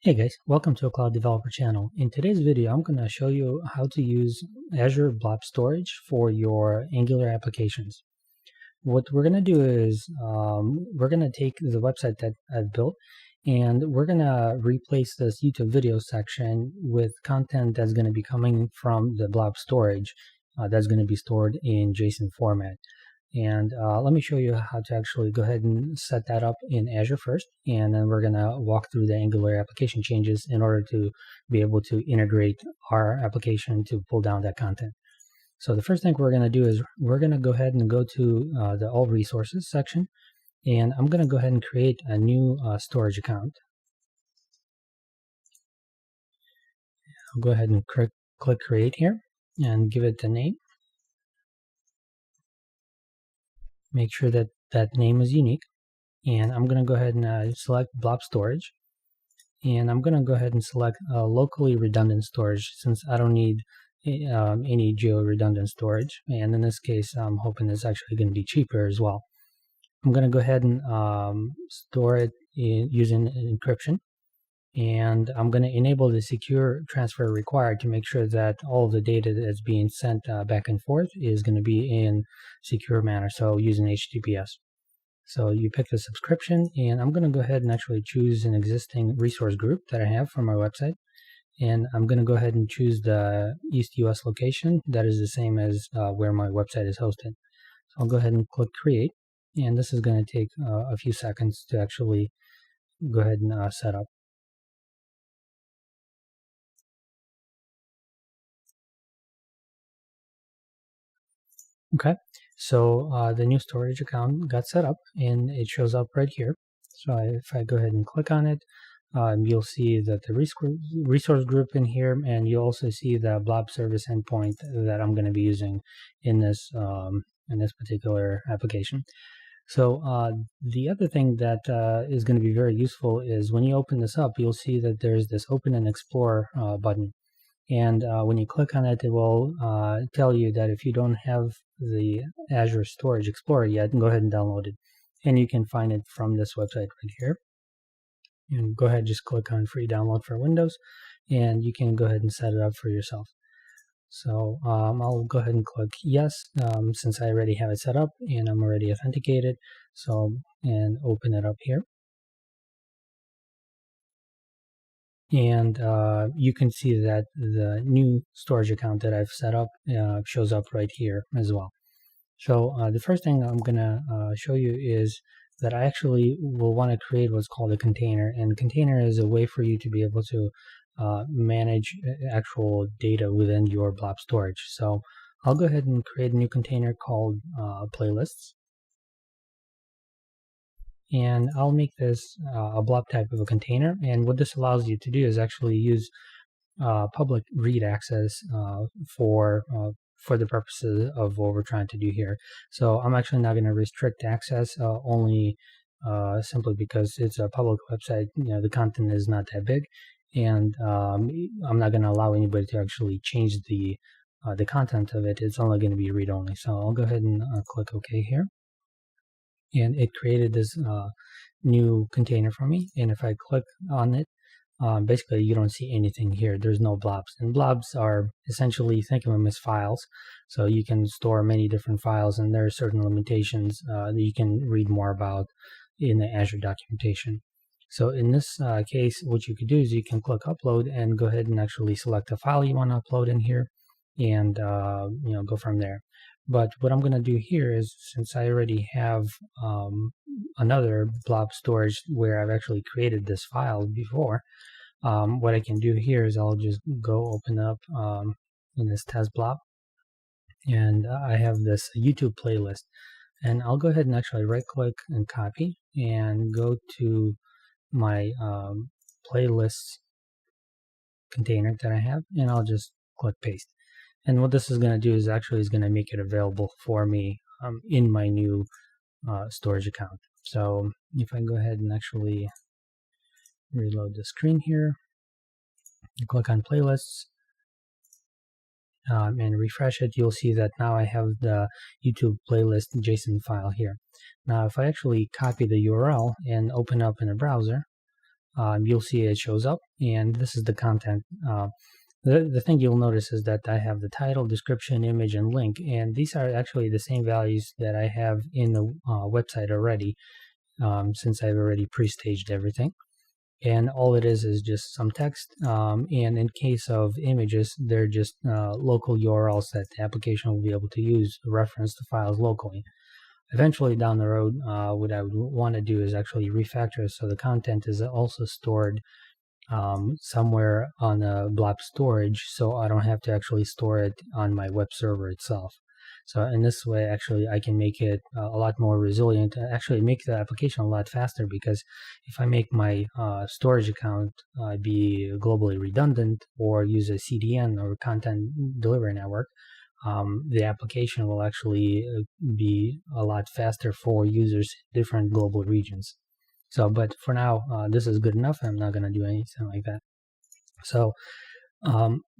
Hey guys, welcome to a Cloud Developer channel. In today's video, I'm going to show you how to use Azure Blob Storage for your Angular applications. What we're going to do is we're going to take the website that I've built and we're going to replace this YouTube video section with content that's going to be coming from the Blob Storage that's going to be stored in JSON format. And let me show you how to actually go ahead and set that up in Azure first, and then we're going to walk through the Angular application changes in order to be able to integrate our application to pull down that content. So the first thing we're going to do is we're going to go ahead and go to the All Resources section, and I'm going to go ahead and create a new storage account. I'll go ahead and click Create here and give it a name. Make sure that that name is unique, and I'm going to go ahead and select Blob Storage, and I'm going to go ahead and select locally redundant storage since I don't need any geo-redundant storage, and in this case I'm hoping it's actually going to be cheaper as well. I'm going to go ahead and store it using encryption, and I'm going to enable the secure transfer required to make sure that all of the data that's being sent back and forth is going to be in secure manner, so using HTTPS. So you pick the subscription, and I'm going to go ahead and actually choose an existing resource group that I have from my website, and I'm going to go ahead and choose the East US location that is the same as where my website is hosted. So I'll go ahead and click Create, and this is going to take a few seconds to actually go ahead and set up. Okay, so the new storage account got set up and it shows up right here. So if I go ahead and click on it, you'll see that the resource group in here, and you'll also see the blob service endpoint that I'm going to be using in this particular application. So the other thing that is going to be very useful is when you open this up, you'll see that there's this Open and Explore button. And when you click on it, it will tell you that if you don't have the Azure Storage Explorer yet, go ahead and download it. And you can find it from this website right here. And go ahead and just click on Free Download for Windows, and you can go ahead and set it up for yourself. So I'll go ahead and click Yes, since I already have it set up and I'm already authenticated. So, and open it up here. And you can see that the new storage account that I've set up shows up right here as well. So the first thing I'm going to show you is that I actually will want to create what's called a container, and container is a way for you to be able to manage actual data within your blob storage. So I'll go ahead and create a new container called playlists. And I'll make this a blob type of a container, and what this allows you to do is actually use public read access for the purposes of what we're trying to do here. So I'm actually not going to restrict access only simply because it's a public website. You know, the content is not that big, and I'm not going to allow anybody to actually change the content of it. It's only going to be read only. So I'll go ahead and click OK here. And it created this new container for me. And if I click on it, basically you don't see anything here. There's no blobs. And blobs are essentially, think of them as files. So you can store many different files, and there are certain limitations that you can read more about in the Azure documentation. So in this case, what you could do is you can click Upload and go ahead and actually select a file you want to upload in here, and go from there. But what I'm going to do here is, since I already have another blob storage where I've actually created this file before, what I can do here is I'll just go open up in this test blob, and I have this YouTube playlist, and I'll go ahead and actually right click and copy and go to my playlist container that I have, and I'll just click paste. And what this is going to do is actually going to make it available for me in my new storage account. So if I go ahead and actually reload the screen here, click on playlists and refresh it, you'll see that now I have the YouTube playlist JSON file here. Now if I actually copy the URL and open up in a browser, you'll see it shows up, and this is the content. The thing you'll notice is that I have the title, description, image, and link, and these are actually the same values that I have in the website already, since I've already pre-staged everything. And all it is just some text, and in case of images, they're just local URLs that the application will be able to use to reference the files locally. Eventually down the road, what I would want to do is actually refactor so the content is also stored somewhere on a blob storage, so I don't have to actually store it on my web server itself. So in this way, actually, I can make it a lot more resilient, actually make the application a lot faster, because if I make my storage account be globally redundant or use a CDN or content delivery network, the application will actually be a lot faster for users in different global regions. So, but for now, this is good enough. I'm not going to do anything like that. So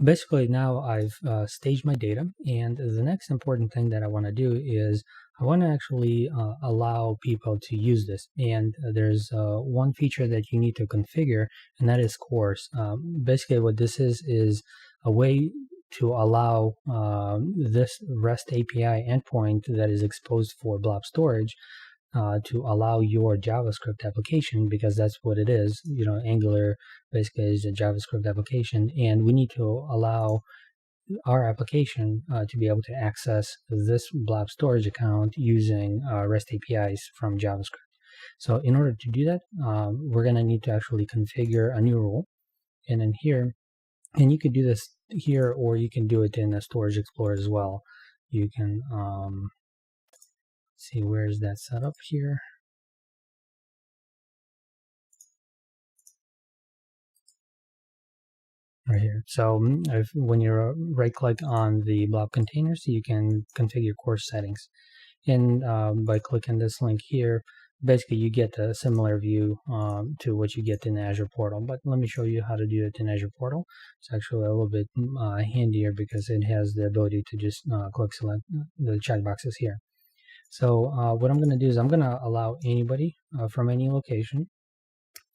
basically now I've staged my data, and the next important thing that I want to do is I want to actually allow people to use this. And there's one feature that you need to configure, and that is course. Basically what this is a way to allow this REST API endpoint that is exposed for blob storage to allow your JavaScript application, because that's what it is. Angular basically is a JavaScript application, and we need to allow our application to be able to access this blob storage account using REST APIs from JavaScript. So in order to do that, we're going to need to actually configure a new rule. And then here, and you could do this here, or you can do it in a Storage Explorer as well. You can see, where's that set up here? Right here. So when you right click on the blob containers, you can configure course settings. And by clicking this link here, basically you get a similar view to what you get in the Azure portal. But let me show you how to do it in Azure portal. It's actually a little bit handier because it has the ability to just click select the checkboxes here. So what I'm going to do is I'm going to allow anybody from any location,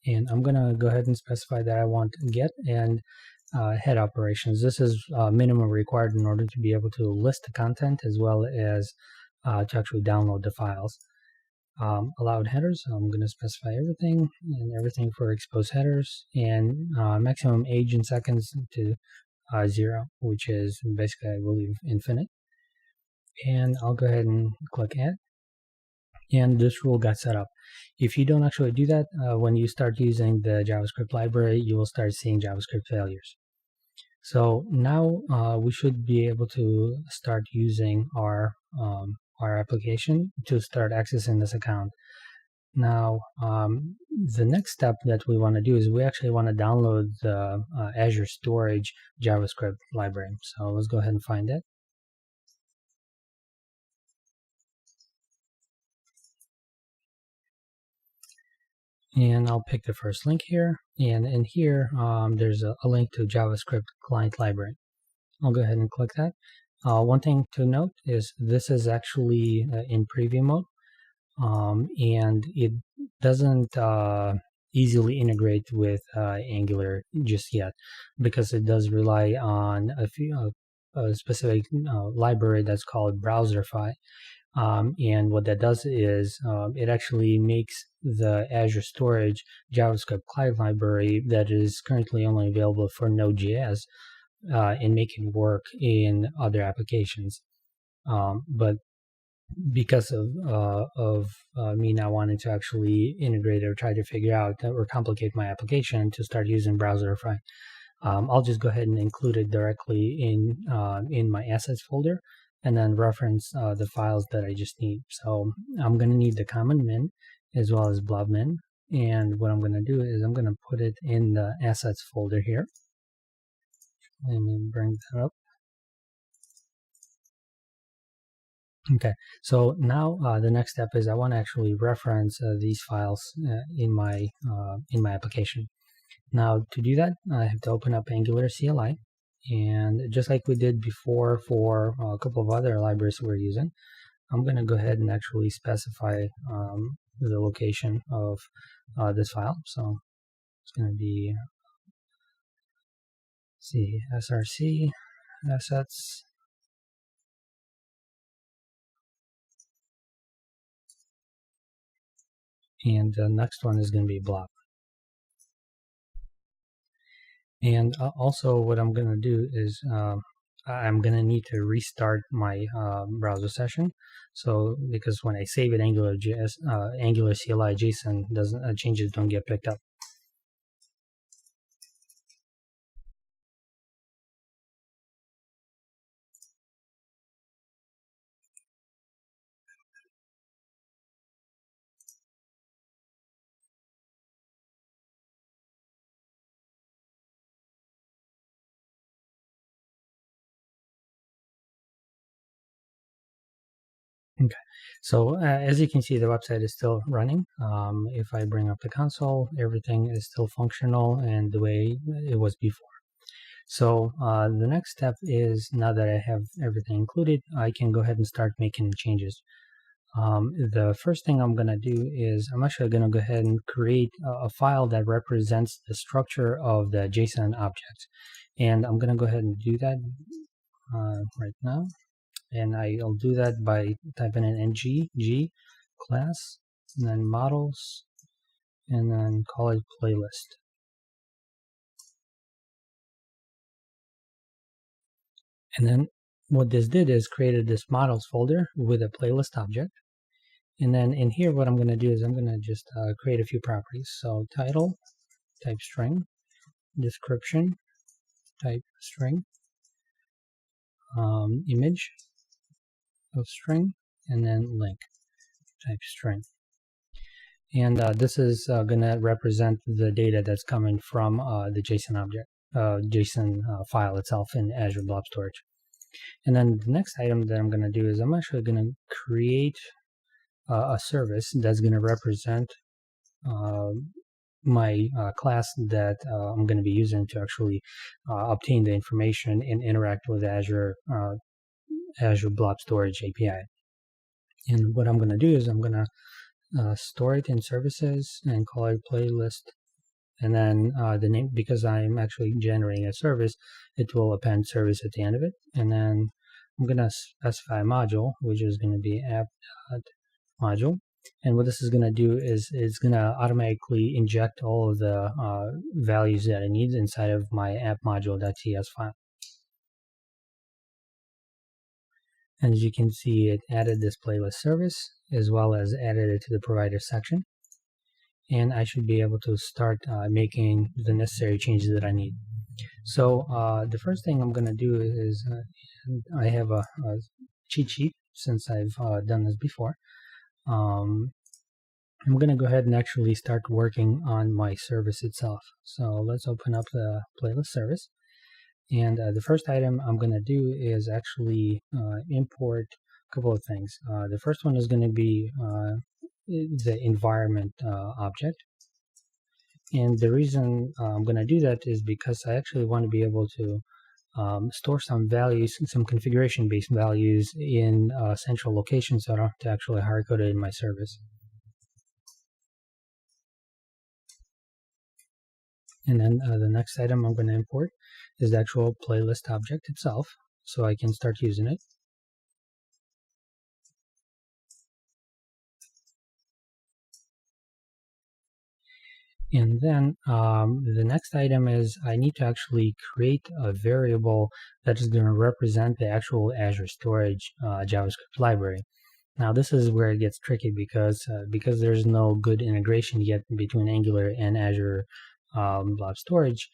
and I'm going to go ahead and specify that I want get and head operations. This is minimum required in order to be able to list the content as well as to actually download the files. Allowed headers, I'm going to specify everything, and everything for exposed headers, and maximum age in seconds to 0, which is basically, I believe, infinite. And I'll go ahead and click add, and this rule got set up. If you don't actually do that, when you start using the JavaScript library, you will start seeing JavaScript failures. So now we should be able to start using our application to start accessing this account. Now, the next step that we want to do is we actually want to download the Azure Storage JavaScript library. So let's go ahead and find it. And I'll pick the first link here. And in here, there's a link to JavaScript client library. I'll go ahead and click that. One thing to note is this is actually in preview mode, and it doesn't easily integrate with Angular just yet, because it does rely on a specific library that's called Browserify. And what that does is it actually makes the Azure Storage JavaScript client library that is currently only available for Node.js and make it work in other applications. But because of me not wanting to actually integrate or try to figure out or complicate my application to start using Browserify, I'll just go ahead and include it directly in my assets folder, and then reference the files that I just need. So I'm going to need the common min as well as blob min. And what I'm going to do is I'm going to put it in the assets folder here. Let me bring that up. Okay, so now the next step is I want to actually reference these files in my application. Now to do that, I have to open up Angular CLI, and just like we did before for a couple of other libraries we're using, I'm going to go ahead and actually specify the location of this file. So It's going to be, see, src assets. And the next one is going to be blob. And also what I'm going to do is I'm going to need to restart my browser session. So because when I save it, AngularJS, Angular CLI JSON doesn't changes don't get picked up. Okay, so as you can see, the website is still running. If I bring up the console, everything is still functional and the way it was before. So the next step is, now that I have everything included, I can go ahead and start making changes. The first thing I'm going to do is I'm actually going to go ahead and create a file that represents the structure of the JSON object. And I'm going to go ahead and do that right now. And I'll do that by typing in ng class, and then models, and then call it playlist. And then what this did is created this models folder with a playlist object. And then in here, what I'm going to do is I'm going to just create a few properties. So title, type string, description, type string, image of string, and then link, type string. And this is going to represent the data that's coming from the JSON object, JSON file itself in Azure Blob Storage. And then the next item that I'm going to do is I'm actually going to create a service that's going to represent my class that I'm going to be using to actually obtain the information and interact with Azure Blob Storage API. And what I'm going to do is I'm going to store it in services and call it playlist. And then the name, because I'm actually generating a service, it will append service at the end of it. And then I'm going to specify a module, which is going to be app.module. And what this is going to do is it's going to automatically inject all of the values that it needs inside of my app.module.ts file. And as you can see, it added this playlist service as well as added it to the provider section. And I should be able to start making the necessary changes that I need. So the first thing I'm going to do is I have a cheat sheet since I've done this before. I'm going to go ahead and actually start working on my service itself. So let's open up the playlist service. And the first item I'm going to do is actually import a couple of things. The first one is going to be the environment object. And the reason I'm going to do that is because I actually want to be able to store some values, some configuration-based values in central locations, so I don't have to actually hard-code it in my service. And then the next item I'm going to import is the actual playlist object itself, so I can start using it. And then the next item is I need to actually create a variable that is going to represent the actual Azure Storage JavaScript library. Now this is where it gets tricky because there's no good integration yet between Angular and Azure Blob Storage.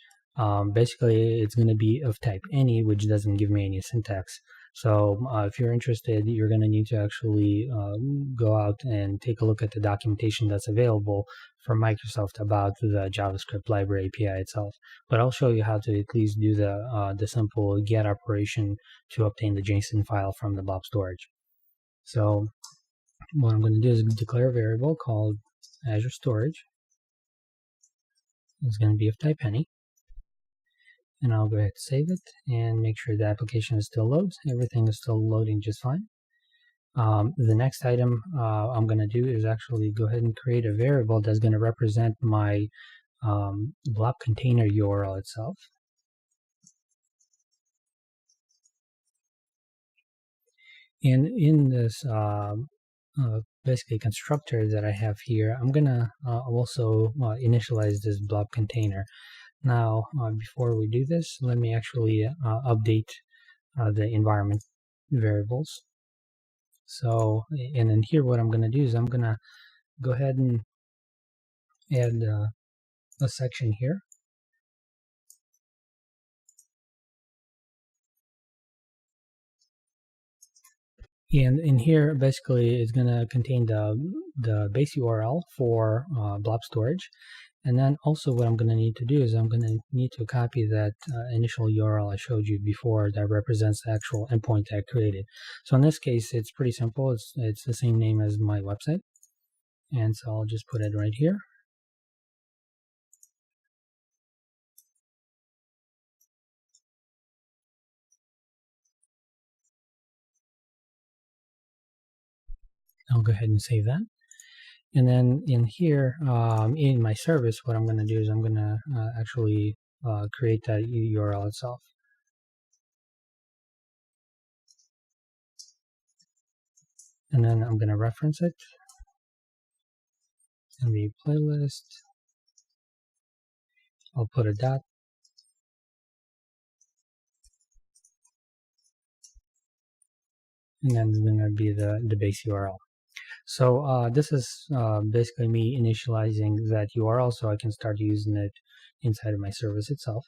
Basically, it's going to be of type any, which doesn't give me any syntax. So if you're interested, you're going to need to actually go out and take a look at the documentation that's available from Microsoft about the JavaScript library API itself. But I'll show you how to at least do the simple get operation to obtain the JSON file from the Blob Storage. So what I'm going to do is declare a variable called Azure Storage. It's going to be of type any. And I'll go ahead and save it and make sure the application is still loads. Everything is still loading just fine. The next item I'm going to do is actually go ahead and create a variable that's going to represent my blob container URL itself. And in this basically constructor that I have here, I'm gonna also initialize this blob container. Now, before we do this, let me actually update the environment variables. So, and then here what I'm going to do is I'm going to go ahead and add a section here. And in here, basically, it's going to contain the base URL for blob storage. And then also what I'm going to need to do is I'm going to need to copy that initial URL I showed you before that represents the actual endpoint I created. So in this case, it's pretty simple. It's the same name as my website. And so I'll just put it right here. I'll go ahead and save that. And then in here, in my service, what I'm going to do is I'm going to actually create that URL itself. And then I'm going to reference it. It's going to be playlist. I'll put a dot. And then it's going to be the base URL. So this is basically me initializing that URL so I can start using it inside of my service itself.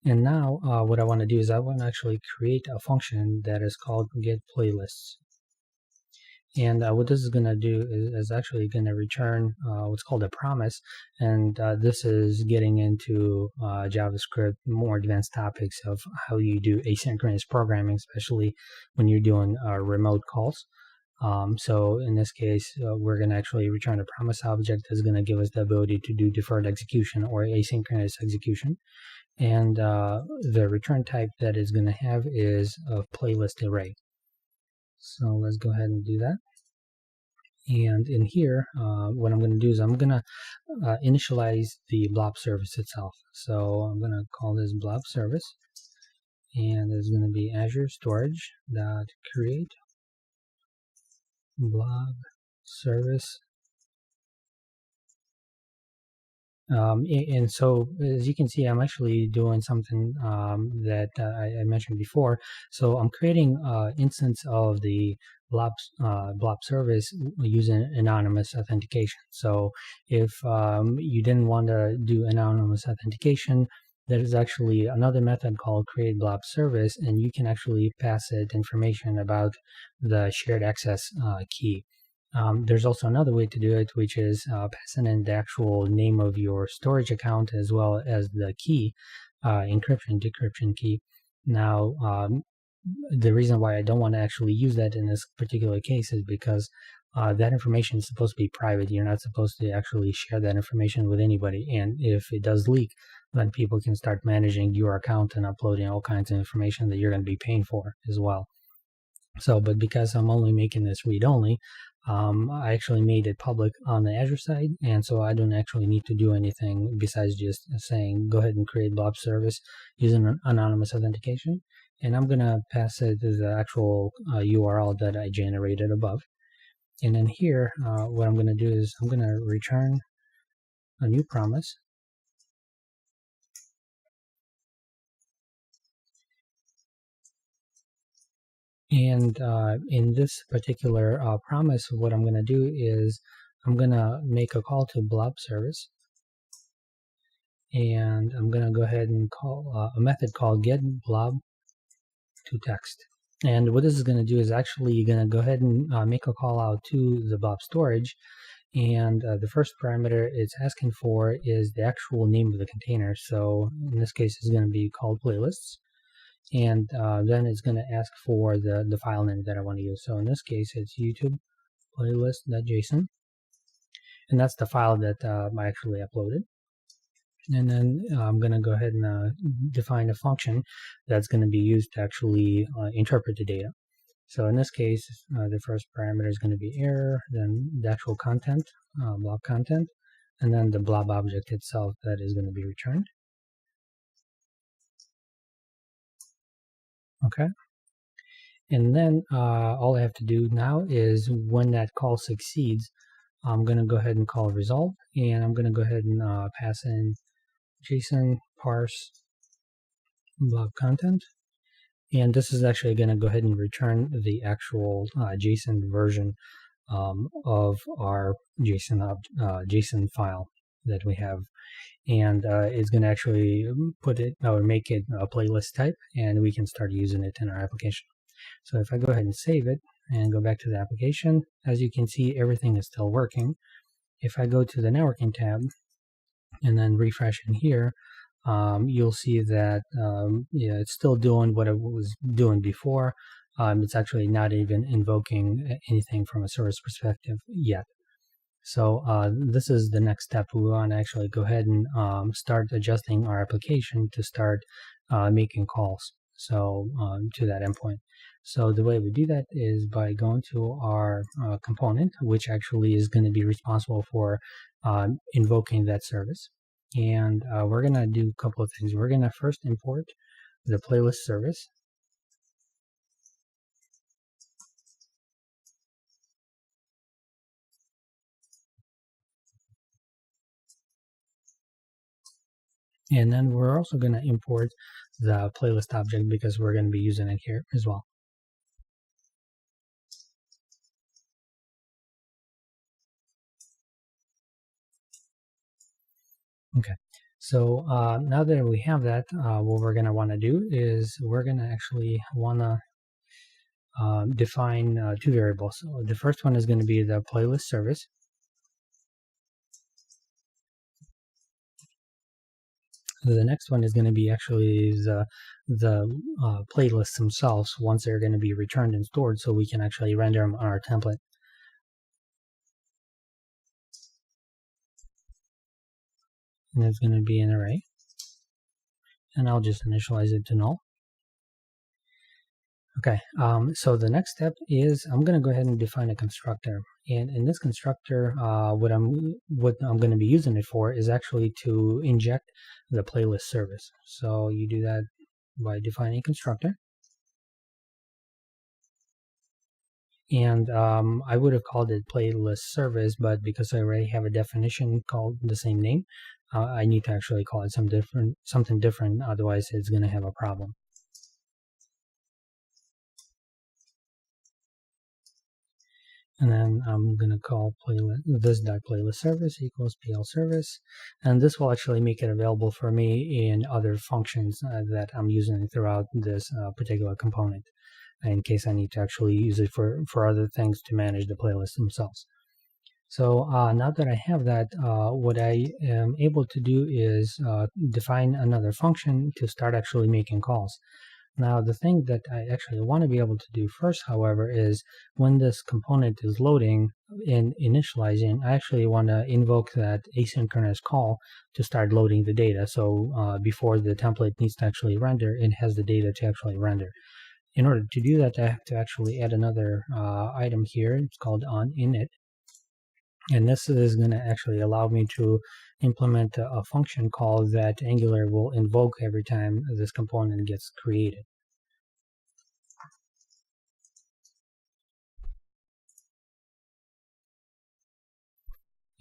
And now what I want to do is I want to actually create a function that is called getPlaylists. And what this is going to do is actually going to return what's called a promise. And this is getting into JavaScript, more advanced topics of how you do asynchronous programming, especially when you're doing remote calls. So in this case, we're going to actually return a promise object that's going to give us the ability to do deferred execution or asynchronous execution. And the return type that it's going to have is a playlist array. So let's go ahead and do that. And in here, what I'm going to do is I'm going to initialize the blob service itself. So I'm going to call this blob service. And there's going to be Azure Storage .create blob service. And so, as you can see, I'm actually doing something that I mentioned before. So I'm creating an instance of the blob service using anonymous authentication. So if you didn't want to do anonymous authentication, there is actually another method called create blob service, and you can actually pass it information about the shared access key. There's also another way to do it, which is passing in the actual name of your storage account as well as the key, encryption, decryption key. Now, the reason why I don't want to actually use that in this particular case is because that information is supposed to be private. You're not supposed to actually share that information with anybody. And if it does leak, then people can start managing your account and uploading all kinds of information that you're going to be paying for as well. So, but because I'm only making this read-only, I actually made it public on the Azure side, and so I don't actually need to do anything besides just saying go ahead and create blob service using an anonymous authentication. And I'm going to pass it to the actual URL that I generated above. And then here, what I'm going to do is I'm going to return a new promise. And in this particular promise, what I'm going to do is I'm going to make a call to blob service. And I'm going to go ahead and call a method called getBlob to text. And what this is going to do is actually you're going to go ahead and make a call out to the blob storage. And the first parameter it's asking for is the actual name of the container. So in this case, it's going to be called playlists. And then it's going to ask for the file name that I want to use. So in this case, it's YouTube playlist.json. And that's the file that I actually uploaded. And then I'm going to go ahead and define a function that's going to be used to actually interpret the data. So in this case, the first parameter is going to be error, then the actual content, blob content, and then the blob object itself that is going to be returned. Okay. And then all I have to do now is when that call succeeds, I'm going to go ahead and call resolve, and I'm going to go ahead and pass in JSON parse blob content. And this is actually going to go ahead and return the actual JSON version of our JSON file that we have. And it's going to actually put it or make it a playlist type, and we can start using it in our application. So if I go ahead and save it and go back to the application, as you can see, everything is still working. If I go to the networking tab and then refresh in here, you'll see that yeah, it's still doing what it was doing before. It's actually not even invoking anything from a service perspective yet. So this is the next step. We want to actually go ahead and start adjusting our application to start making calls to that endpoint. So the way we do that is by going to our component, which actually is going to be responsible for invoking that service. And we're going to do a couple of things. We're going to first import the playlist service. And then we're also going to import the playlist object because we're going to be using it here as well. Okay, so now that we have that, what we're going to want to do is we're going to actually want to define two variables. So the first one is going to be the playlist service. The next one is going to be actually the playlists themselves once they're going to be returned and stored, so we can actually render them on our template. And it's going to be an array. And I'll just initialize it to null. Okay, so the next step is I'm going to go ahead and define a constructor. And in this constructor, what I'm going to be using it for is actually to inject the playlist service. So you do that by defining a constructor. And I would have called it playlist service, but because I already have a definition called the same name, I need to actually call it something different. Otherwise, it's going to have a problem. And then I'm going to call this.playlist service equals PL service. And this will actually make it available for me in other functions that I'm using throughout this particular component, in case I need to actually use it for other things to manage the playlists themselves. So now that I have that, what I am able to do is define another function to start actually making calls. Now, the thing that I actually want to be able to do first, however, is when this component is loading and initializing, I actually want to invoke that asynchronous call to start loading the data. So before the template needs to actually render, it has the data to actually render. In order to do that, I have to actually add another item here. It's called onInit. And this is going to actually allow me to implement a function call that Angular will invoke every time this component gets created.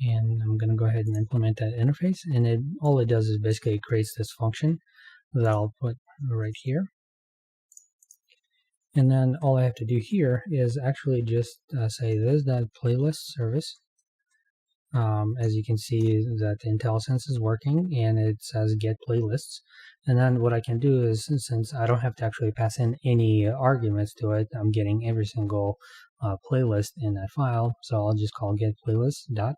And I'm going to go ahead and implement that interface. And all it does is basically creates this function that I'll put right here. And then all I have to do here is actually just say this.playlist service. As you can see that the IntelliSense is working and it says get playlists. And then what I can do is, since I don't have to actually pass in any arguments to it, I'm getting every single playlist in that file. So I'll just call get playlist dot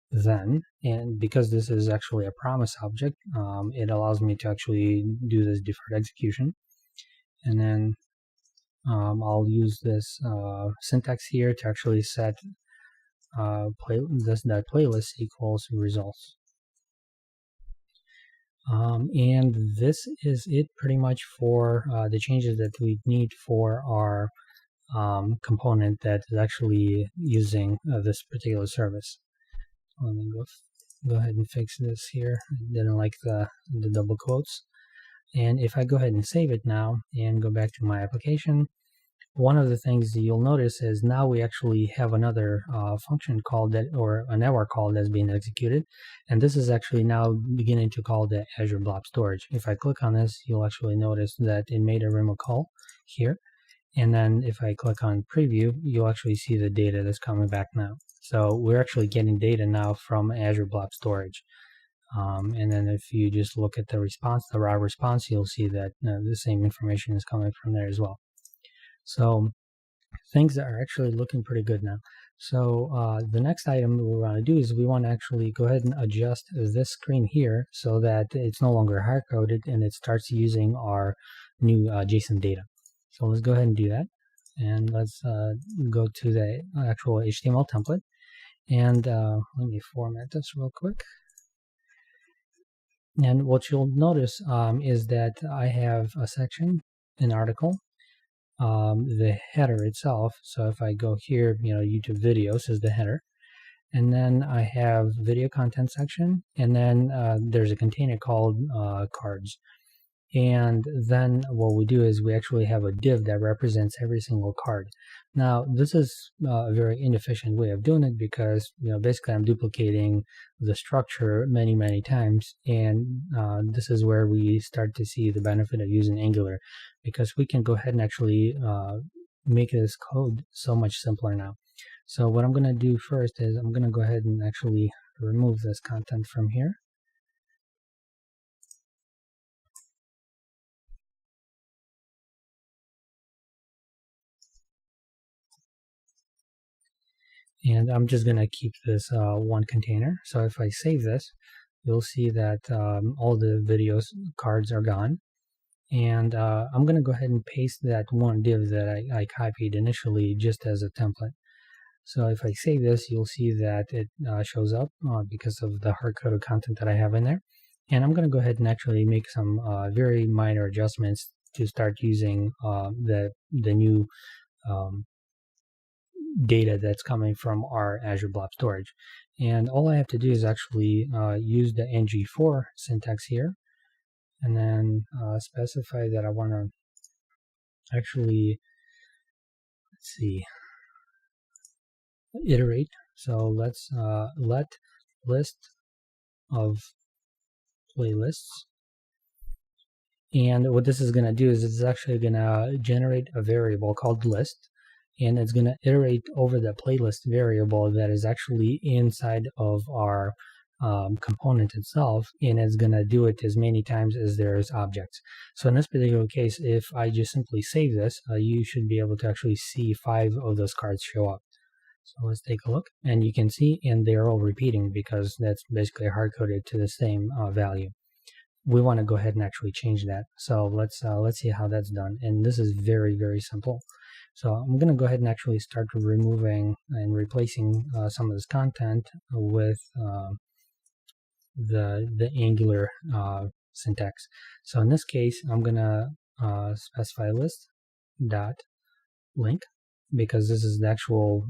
then, and because this is actually a promise object, it allows me to actually do this deferred execution. And then I'll use this syntax here to actually set this.playlist equals results. And this is it pretty much for the changes that we need for our component that is actually using this particular service. Let me go ahead and fix this here. I didn't like the double quotes. And if I go ahead and save it now and go back to my application, one of the things that you'll notice is now we actually have another function called that, or an error call that's being executed. And this is actually now beginning to call the Azure Blob Storage. If I click on this, you'll actually notice that it made a remote call here. And then if I click on preview, you'll actually see the data that's coming back now. So we're actually getting data now from Azure Blob Storage. And then if you just look at the response, the raw response, you'll see that the same information is coming from there as well. So things are actually looking pretty good now. So the next item we want to do is we want to actually go ahead and adjust this screen here so that it's no longer hard-coded and it starts using our new JSON data. So let's go ahead and do that. And let's go to the actual HTML template. And let me format this real quick. And what you'll notice is that I have a section, an article, the header itself. So if I go here, YouTube videos is the header. And then I have video content section. And then there's a container called cards. And then what we do is we actually have a div that represents every single card. Now, this is a very inefficient way of doing it because, basically I'm duplicating the structure many, many times. And this is where we start to see the benefit of using Angular, because we can go ahead and actually make this code so much simpler now. So what I'm going to do first is I'm going to go ahead and actually remove this content from here. And I'm just going to keep this one container. So if I save this, you'll see that all the videos cards are gone. And I'm going to go ahead and paste that one div that I copied initially just as a template. So if I save this, you'll see that it shows up because of the hard-coded content that I have in there. And I'm going to go ahead and actually make some very minor adjustments to start using the new data that's coming from our Azure Blob Storage. And all I have to do is actually use the ng4 syntax here, and then specify that I want to actually, let's see, iterate. So let's let list of playlists. And what this is going to do is it's actually going to generate a variable called list, and it's going to iterate over the playlist variable that is actually inside of our component itself, and it's going to do it as many times as there's objects. So in this particular case, if I just simply save this, you should be able to actually see 5 of those cards show up. So let's take a look, and you can see, and they're all repeating because that's basically hard-coded to the same value. We want to go ahead and actually change that. So let's see how that's done. And this is very, very simple. So I'm going to go ahead and actually start removing and replacing some of this content with the Angular syntax. So in this case, I'm going to specify list dot link, because this is the actual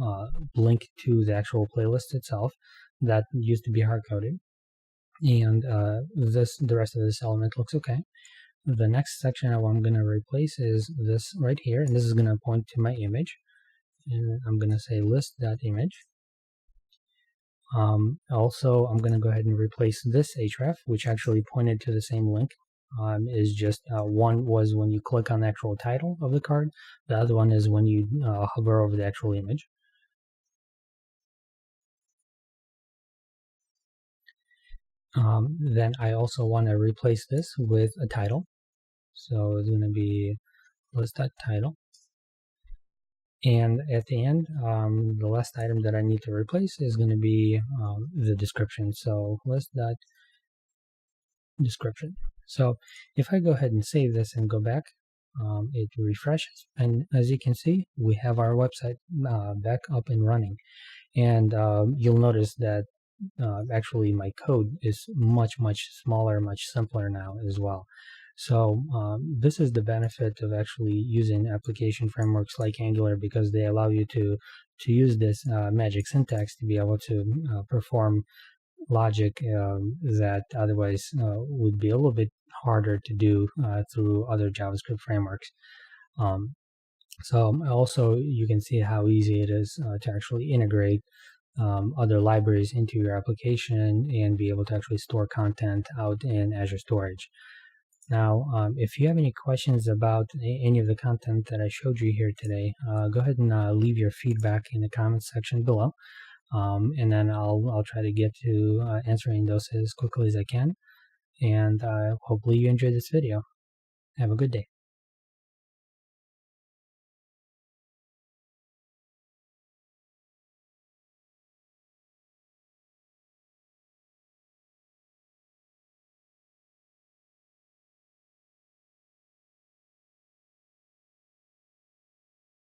link to the actual playlist itself that used to be hard-coded. And the rest of this element looks okay. The next section I'm going to replace is this right here, and this is going to point to my image. And I'm going to say list.image. Also, I'm going to go ahead and replace this href, which actually pointed to the same link. Is just one was when you click on the actual title of the card. The other one is when you hover over the actual image. Then I also want to replace this with a title. So it's going to be list.title. And at the end, the last item that I need to replace is going to be the description. So list.description. So if I go ahead and save this and go back, it refreshes. And as you can see, we have our website back up and running. And you'll notice that actually my code is much, much smaller, much simpler now as well. So this is the benefit of actually using application frameworks like Angular, because they allow you to use this magic syntax to be able to perform logic that otherwise would be a little bit harder to do through other JavaScript frameworks. So also you can see how easy it is to actually integrate other libraries into your application and be able to actually store content out in Azure Storage. Now, if you have any questions about any of the content that I showed you here today, go ahead and leave your feedback in the comments section below, and then I'll try to get to answering those as quickly as I can. And hopefully you enjoyed this video. Have a good day.